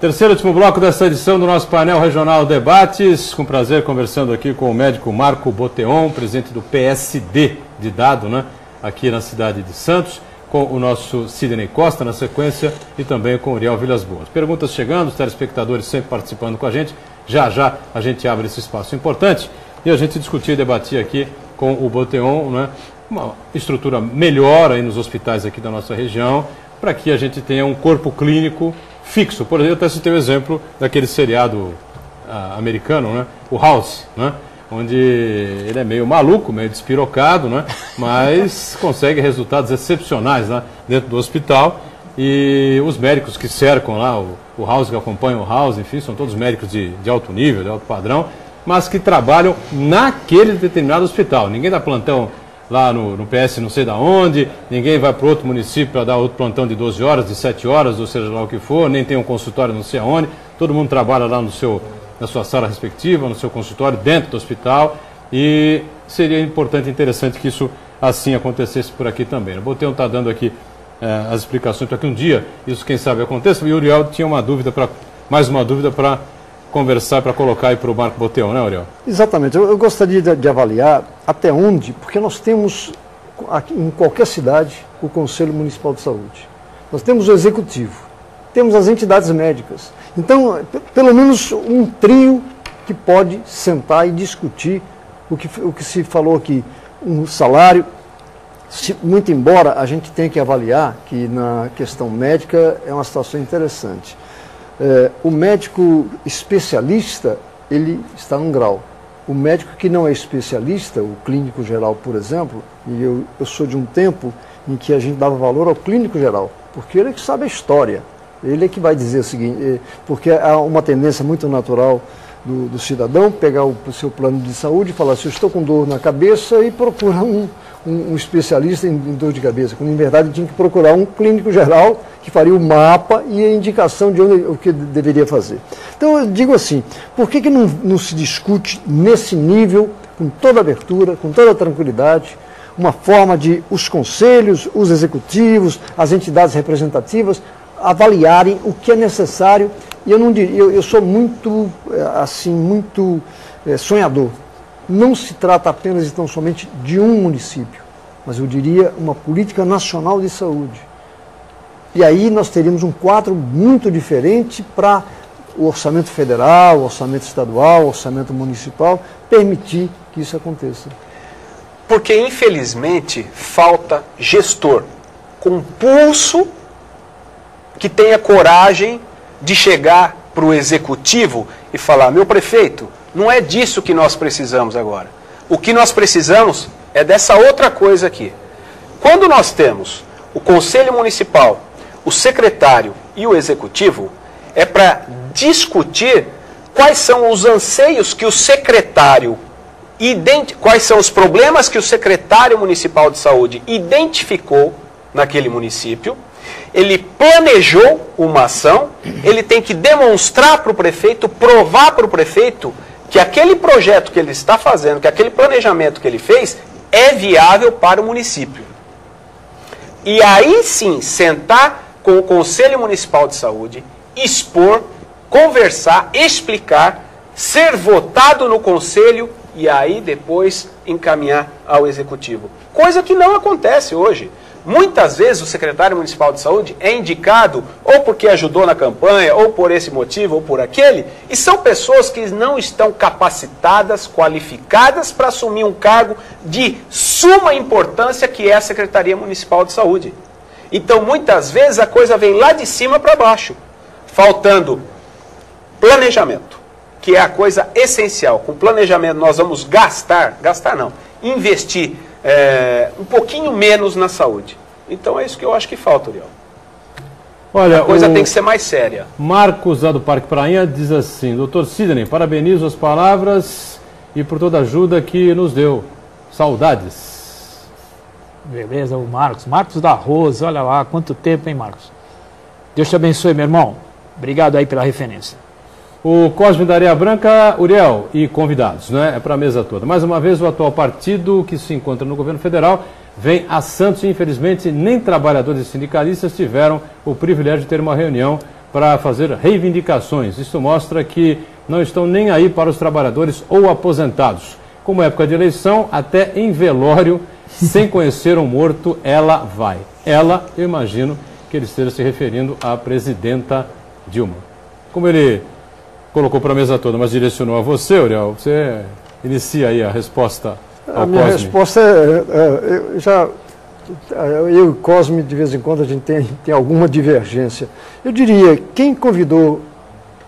Terceiro e último bloco dessa edição do nosso painel regional Debates. Com prazer conversando aqui com o médico Marco Boteon, presidente do PSD de Dado, né? Aqui na cidade de Santos, com o nosso Sidney Costa na sequência e também com o Uriel Vilas Boas. Perguntas chegando, os telespectadores sempre participando com a gente. Já já a gente abre esse espaço importante e a gente discutir e debatir aqui com o Boteon, né, uma estrutura melhor aí nos hospitais aqui da nossa região, para que a gente tenha um corpo clínico fixo. Por exemplo, eu até citei o exemplo daquele seriado americano, né? O House, né? Onde ele é meio maluco, meio despirocado, né? Mas consegue resultados excepcionais lá dentro do hospital. E os médicos que cercam lá o House, que acompanham o House, enfim, são todos médicos de alto nível, de alto padrão, mas que trabalham naquele determinado hospital. Ninguém dá plantão lá no PS não sei da onde, ninguém vai para outro município para dar outro plantão de 12 horas, de 7 horas, ou seja lá o que for, nem tem um consultório não sei aonde, todo mundo trabalha lá na sua sala respectiva, no seu consultório, dentro do hospital, e seria importante e interessante que isso assim acontecesse por aqui também. O Boteon está dando aqui as explicações para que um dia isso, quem sabe, aconteça, e o Uriel tinha mais uma dúvida para conversar, para colocar aí para o Marco Boteon, né, Uriel? Exatamente. Eu gostaria de avaliar até onde, porque nós temos aqui, em qualquer cidade, o Conselho Municipal de Saúde. Nós temos o Executivo, temos as entidades médicas. Então, pelo menos um trio que pode sentar e discutir o que se falou aqui, um salário. Muito embora a gente tenha que avaliar que na questão médica é uma situação interessante. O médico especialista, ele está num grau. O médico que não é especialista, o clínico geral, por exemplo, e eu sou de um tempo em que a gente dava valor ao clínico geral, porque ele é que sabe a história. Ele é que vai dizer o seguinte, porque há uma tendência muito natural do cidadão pegar o seu plano de saúde e falar assim, eu estou com dor na cabeça, e procurar um especialista em dor de cabeça, quando em verdade tinha que procurar um clínico geral que faria o mapa e a indicação de o que deveria fazer. Então eu digo assim, por que não se discute nesse nível, com toda abertura, com toda tranquilidade, uma forma de os conselhos, os executivos, as entidades representativas avaliarem o que é necessário? E eu sou muito, sonhador. Não se trata apenas e tão somente de um município, mas eu diria uma política nacional de saúde. E aí nós teríamos um quadro muito diferente para o orçamento federal, o orçamento estadual, o orçamento municipal, permitir que isso aconteça. Porque, infelizmente, falta gestor com pulso que tenha coragem de chegar para o executivo e falar, meu prefeito, não é disso que nós precisamos agora. O que nós precisamos é dessa outra coisa aqui. Quando nós temos o Conselho Municipal, o secretário e o executivo, é para discutir quais são os anseios que o secretário, quais são os problemas que o secretário municipal de saúde identificou naquele município. Ele planejou uma ação, ele tem que demonstrar para o prefeito, provar para o prefeito que aquele projeto que ele está fazendo, que aquele planejamento que ele fez, é viável para o município. E aí sim, sentar com o Conselho Municipal de Saúde, expor, conversar, explicar, ser votado no Conselho e aí depois encaminhar ao Executivo. Coisa que não acontece hoje. Muitas vezes o secretário municipal de saúde é indicado ou porque ajudou na campanha, ou por esse motivo, ou por aquele, e são pessoas que não estão capacitadas, qualificadas para assumir um cargo de suma importância que é a Secretaria Municipal de Saúde. Então, muitas vezes a coisa vem lá de cima para baixo, faltando planejamento, que é a coisa essencial. Com planejamento nós vamos investir um pouquinho menos na saúde. Então é isso que eu acho que falta, Uriel. Olha, a coisa tem que ser mais séria. Marcos, lá do Parque Prainha, diz assim, doutor Sidney, parabenizo as palavras e por toda a ajuda que nos deu. Saudades. Beleza, o Marcos. Marcos da Rosa, olha lá, quanto tempo, hein, Marcos? Deus te abençoe, meu irmão. Obrigado aí pela referência. O Cosme da Areia Branca, Uriel e convidados, né? É para a mesa toda. Mais uma vez, o atual partido que se encontra no governo federal vem a Santos e, infelizmente, nem trabalhadores e sindicalistas tiveram o privilégio de ter uma reunião para fazer reivindicações. Isso mostra que não estão nem aí para os trabalhadores ou aposentados. Como época de eleição, até em velório, sem conhecer um morto, ela vai. Ela, eu imagino que ele esteja se referindo à presidenta Dilma. Como ele colocou para a mesa toda, mas direcionou a você, Uriel, você inicia aí a resposta A minha resposta eu e Cosme, de vez em quando, a gente tem alguma divergência. Eu diria, quem convidou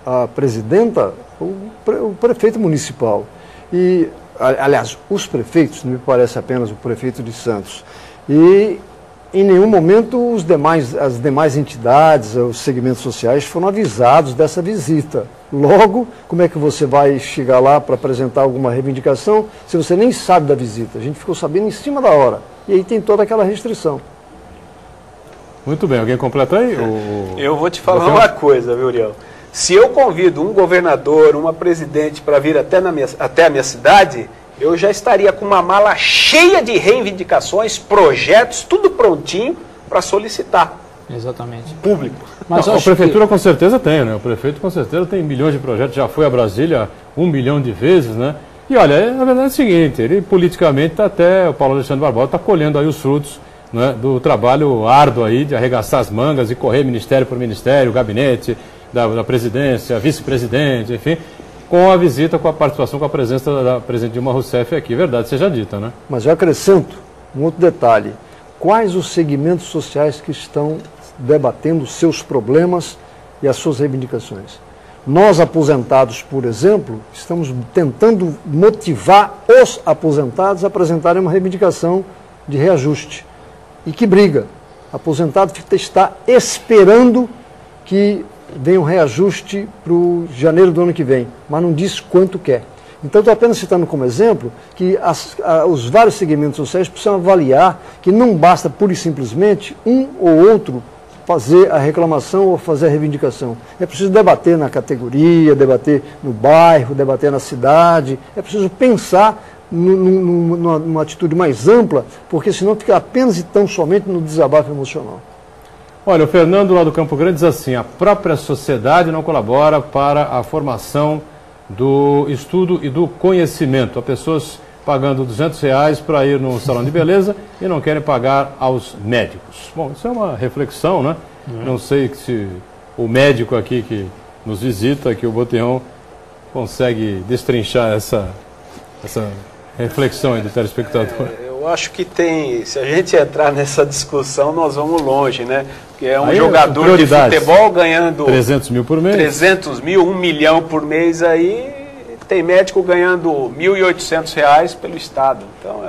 a presidenta, o prefeito municipal. E, aliás, os prefeitos, não me parece apenas o prefeito de Santos. E, em nenhum momento, as demais entidades, os segmentos sociais foram avisados dessa visita. Logo, como é que você vai chegar lá para apresentar alguma reivindicação se você nem sabe da visita? A gente ficou sabendo em cima da hora. E aí tem toda aquela restrição. Muito bem, alguém completa aí? Eu vou te falar uma coisa, viu, Uriel? Se eu convido um governador, uma presidente para vir até a minha cidade, eu já estaria com uma mala cheia de reivindicações, projetos, tudo prontinho para solicitar. Exatamente. Público. Mas a prefeitura com certeza tem, né? O prefeito com certeza tem milhões de projetos, já foi a Brasília 1 milhão de vezes, né? E olha, na verdade é o seguinte, ele politicamente até, o Paulo Alexandre Barbosa está colhendo aí os frutos, né, do trabalho árduo aí de arregaçar as mangas e correr ministério por ministério, gabinete da presidência, vice-presidente, enfim, com a visita, com a participação, com a presença da presidente Dilma Rousseff aqui, verdade seja dita, né? Mas eu acrescento um outro detalhe. Quais os segmentos sociais que estão debatendo seus problemas e as suas reivindicações? Nós, aposentados, por exemplo, estamos tentando motivar os aposentados a apresentarem uma reivindicação de reajuste. E que briga. Aposentado está esperando que venha um reajuste para o janeiro do ano que vem, mas não diz quanto quer. Então, estou apenas citando como exemplo que os vários segmentos sociais precisam avaliar que não basta pura e simplesmente um ou outro fazer a reclamação ou fazer a reivindicação. É preciso debater na categoria, debater no bairro, debater na cidade. É preciso pensar numa atitude mais ampla, porque senão fica apenas e tão somente no desabafo emocional. Olha, o Fernando lá do Campo Grande diz assim, a própria sociedade não colabora para a formação do estudo e do conhecimento. Há pessoas pagando R$200 para ir num salão de beleza e não querem pagar aos médicos. Bom, isso é uma reflexão, né? Não sei se o médico aqui que nos visita, que o Boteon, consegue destrinchar essa reflexão aí do telespectador. Eu acho que se a gente entrar nessa discussão, nós vamos longe, né? Porque é um jogador de futebol ganhando 300 mil por mês. 300 mil, 1 milhão por mês aí, tem médico ganhando R$1.800 pelo Estado. Então,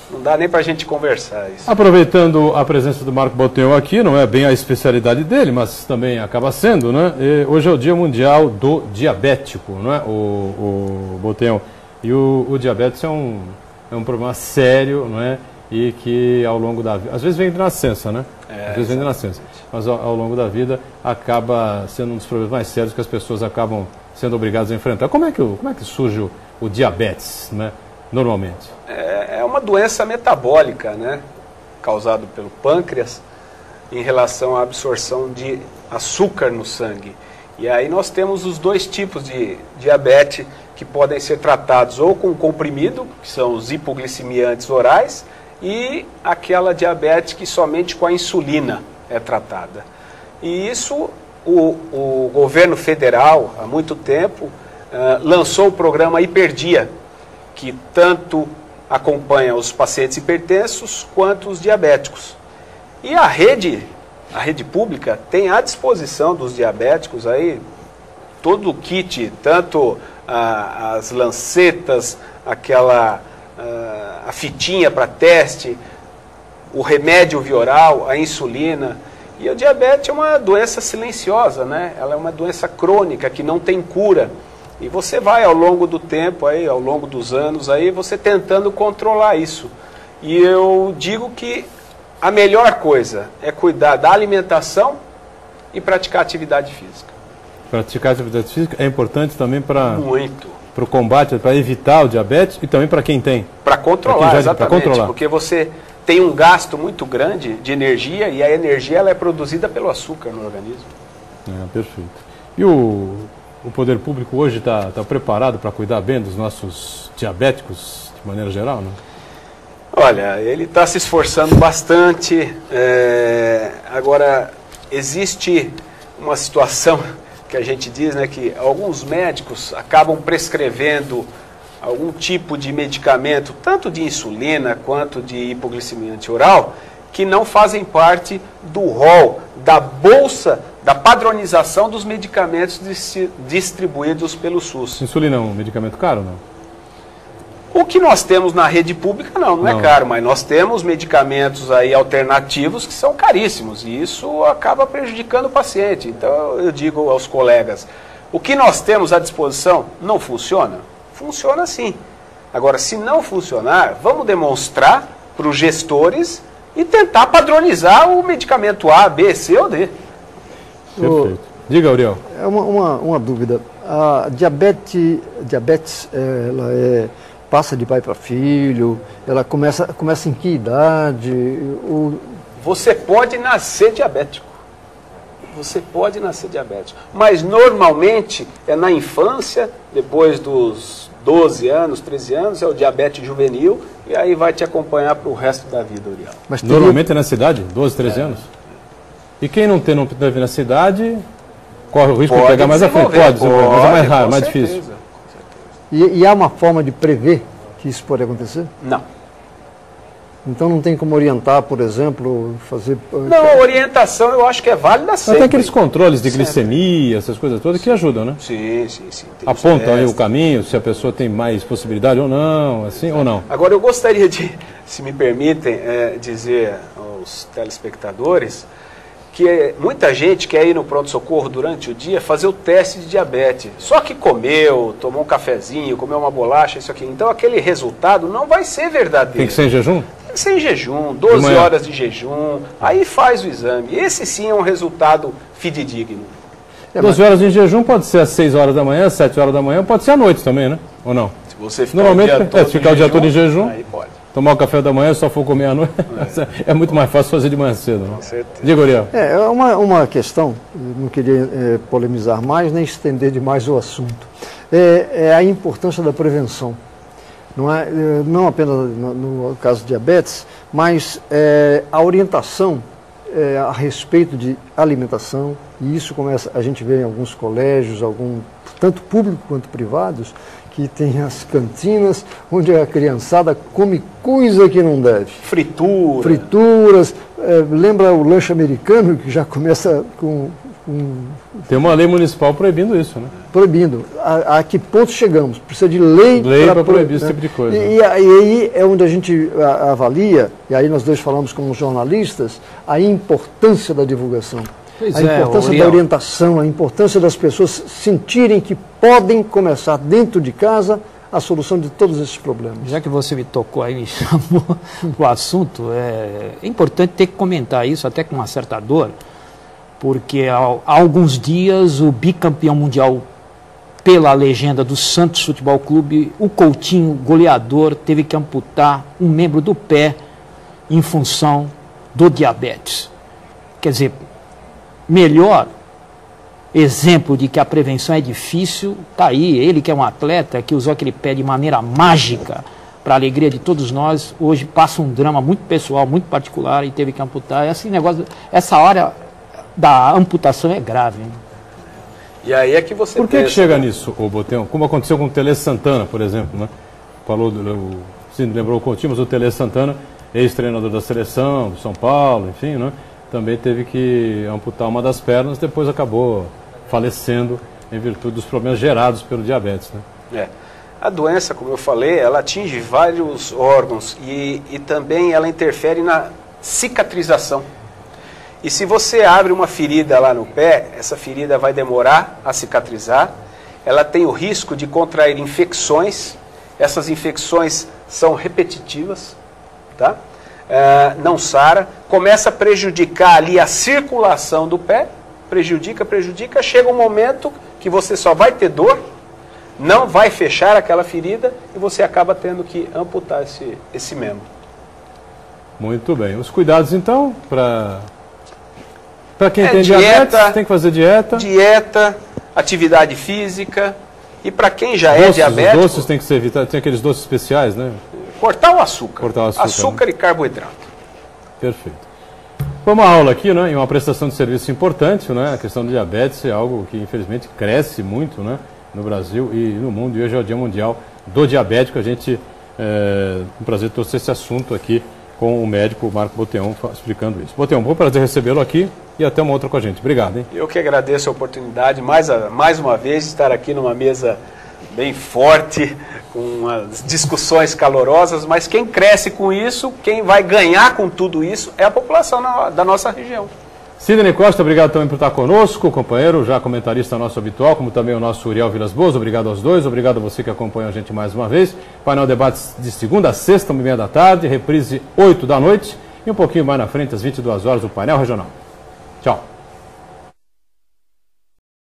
não dá nem para a gente conversar isso. Aproveitando a presença do Marco Boteon aqui, não é bem a especialidade dele, mas também acaba sendo, né? E hoje é o Dia Mundial do Diabético, não é? O Boteon. E o diabetes é um problema sério, não é? E que ao longo da vida, às vezes vem de nascença, né? Às vezes vem de nascença, mas ao longo da vida acaba sendo um dos problemas mais sérios que as pessoas acabam sendo obrigadas a enfrentar. Como é que surge o diabetes, né? Normalmente? É uma doença metabólica, né? Causada pelo pâncreas em relação à absorção de açúcar no sangue. E aí nós temos os dois tipos de diabetes que podem ser tratados ou com comprimido, que são os hipoglicemiantes orais, e aquela diabetes que somente com a insulina é tratada. E isso o governo federal, há muito tempo, lançou o programa Hiperdia, que tanto acompanha os pacientes hipertensos quanto os diabéticos. E a rede pública tem à disposição dos diabéticos aí todo o kit, tanto as lancetas, a fitinha para teste, o remédio via oral, a insulina. E o diabetes é uma doença silenciosa, né? Ela é uma doença crônica que não tem cura. E você vai ao longo do tempo, aí, ao longo dos anos, aí, você tentando controlar isso. E eu digo que a melhor coisa é cuidar da alimentação e praticar atividade física. Praticar atividade física é importante também para o combate, para evitar o diabetes e também para quem tem. Para controlar, exatamente. Porque você tem um gasto muito grande de energia e a energia ela é produzida pelo açúcar no organismo. Perfeito. E o poder público hoje está preparado para cuidar bem dos nossos diabéticos de maneira geral, né? Olha, ele está se esforçando bastante. Agora, existe uma situação que a gente diz, né, que alguns médicos acabam prescrevendo algum tipo de medicamento, tanto de insulina quanto de hipoglicemia anti-oral, que não fazem parte do rol, da bolsa, da padronização dos medicamentos distribuídos pelo SUS. Insulina é um medicamento caro, não? O que nós temos na rede pública não é caro, mas nós temos medicamentos aí alternativos que são caríssimos e isso acaba prejudicando o paciente. Então eu digo aos colegas, o que nós temos à disposição não funciona? Funciona sim. Agora, se não funcionar, vamos demonstrar para os gestores e tentar padronizar o medicamento A, B, C ou D. Perfeito. Diga, Uriel. É uma dúvida. A diabetes ela passa de pai para filho? Ela começa em que idade? Você pode nascer diabético. Você pode nascer diabético. Mas normalmente é na infância, depois dos 12 anos, 13 anos, é o diabetes juvenil, e aí vai te acompanhar para o resto da vida, Uriel. Mas normalmente é na cidade, 12, 13 anos? E quem não teve na cidade, corre o risco de pegar mais à frente? Pode desenvolver, mas é mais raro, mais difícil. E há uma forma de prever que isso pode acontecer? Não. Então não tem como orientar, por exemplo, fazer... Não, a orientação eu acho que é válida sempre. Tem aqueles controles de glicemia, essas coisas todas que ajudam, né? Sim. Apontam aí o caminho, se a pessoa tem mais possibilidade ou não, assim ou não. Agora eu gostaria de, se me permitem, dizer aos telespectadores que muita gente quer ir no pronto-socorro durante o dia fazer o teste de diabetes. Só que comeu, tomou um cafezinho, comeu uma bolacha, isso aqui. Então aquele resultado não vai ser verdadeiro. Tem que ser em jejum? Tem que ser em jejum, 12 horas de jejum, aí faz o exame. Esse sim é um resultado fidedigno. 12 horas de jejum pode ser às 6 horas da manhã, às 7 horas da manhã, pode ser à noite também, né? Ou não? Se você ficar normalmente, o dia todo em jejum, aí pode. Tomar o café da manhã, só for comer à noite, é muito mais fácil fazer de manhã cedo. Né? Com certeza. Diga, Uriel. É uma questão, não queria polemizar mais, nem estender demais o assunto. É a importância da prevenção. Não apenas no caso de diabetes, mas a orientação a respeito de alimentação, e isso a gente vê em alguns colégios, tanto públicos quanto privados, que tem as cantinas onde a criançada come coisa que não deve. Frituras. Lembra o lanche americano, que já começa com... Tem uma lei municipal proibindo isso, né? Proibindo. A que ponto chegamos? Precisa de lei para proibir esse tipo de coisa. E aí é onde a gente avalia, e aí nós dois falamos como jornalistas, a importância da divulgação. A importância da orientação, a importância das pessoas sentirem que podem começar dentro de casa a solução de todos esses problemas. Já que você me tocou aí, me chamou o assunto, é importante ter que comentar isso, até com uma certa dor, porque há alguns dias o bicampeão mundial pela legenda do Santos Futebol Clube, o Coutinho, goleador, teve que amputar um membro do pé em função do diabetes. Quer dizer, melhor exemplo de que a prevenção é difícil, está aí. Ele que é um atleta, que usou aquele pé de maneira mágica para a alegria de todos nós, hoje passa um drama muito pessoal, muito particular e teve que amputar. Essa hora da amputação é grave, hein? E aí é que você Por que chega nisso, ô Boteão? Como aconteceu com o Tele Santana, por exemplo, né? Você lembrou o Coutinho, mas o Tele Santana, ex-treinador da seleção, do São Paulo, enfim, né? Também teve que amputar uma das pernas, depois acabou falecendo em virtude dos problemas gerados pelo diabetes, né? A doença, como eu falei, ela atinge vários órgãos e também ela interfere na cicatrização. E se você abre uma ferida lá no pé, essa ferida vai demorar a cicatrizar, ela tem o risco de contrair infecções, essas infecções são repetitivas, tá? Não sara, começa a prejudicar ali a circulação do pé, prejudica, chega um momento que você só vai ter dor, não vai fechar aquela ferida e você acaba tendo que amputar esse membro. Muito bem. Os cuidados, então, para quem tem diabetes, tem que fazer dieta. Dieta, atividade física. E para quem já é diabético... Os doces tem que ser evitados, tem aqueles doces especiais, né? Cortar o açúcar. Açúcar, né? E carboidrato. Perfeito. Foi uma aula aqui, né? E uma prestação de serviço importante, né? A questão do diabetes é algo que, infelizmente, cresce muito, né? no Brasil e no mundo. E hoje é o Dia Mundial do Diabético. A gente um prazer trouxe esse assunto aqui com o médico Marco Boteon explicando isso. Boteon, bom prazer recebê-lo aqui e até uma outra com a gente. Obrigado, hein? Eu que agradeço a oportunidade, mais uma vez, de estar aqui numa mesa bem forte, com umas discussões calorosas, mas quem cresce com isso, quem vai ganhar com tudo isso, é a população da nossa região. Sidney Costa, obrigado também por estar conosco, companheiro, já comentarista nosso habitual, como também o nosso Uriel Vilas Boas, obrigado aos dois, obrigado a você que acompanha a gente mais uma vez. Painel Debates de segunda a sexta, 1h30 da tarde, reprise 8 da noite e um pouquinho mais na frente, às 22 horas, o Painel Regional. Tchau.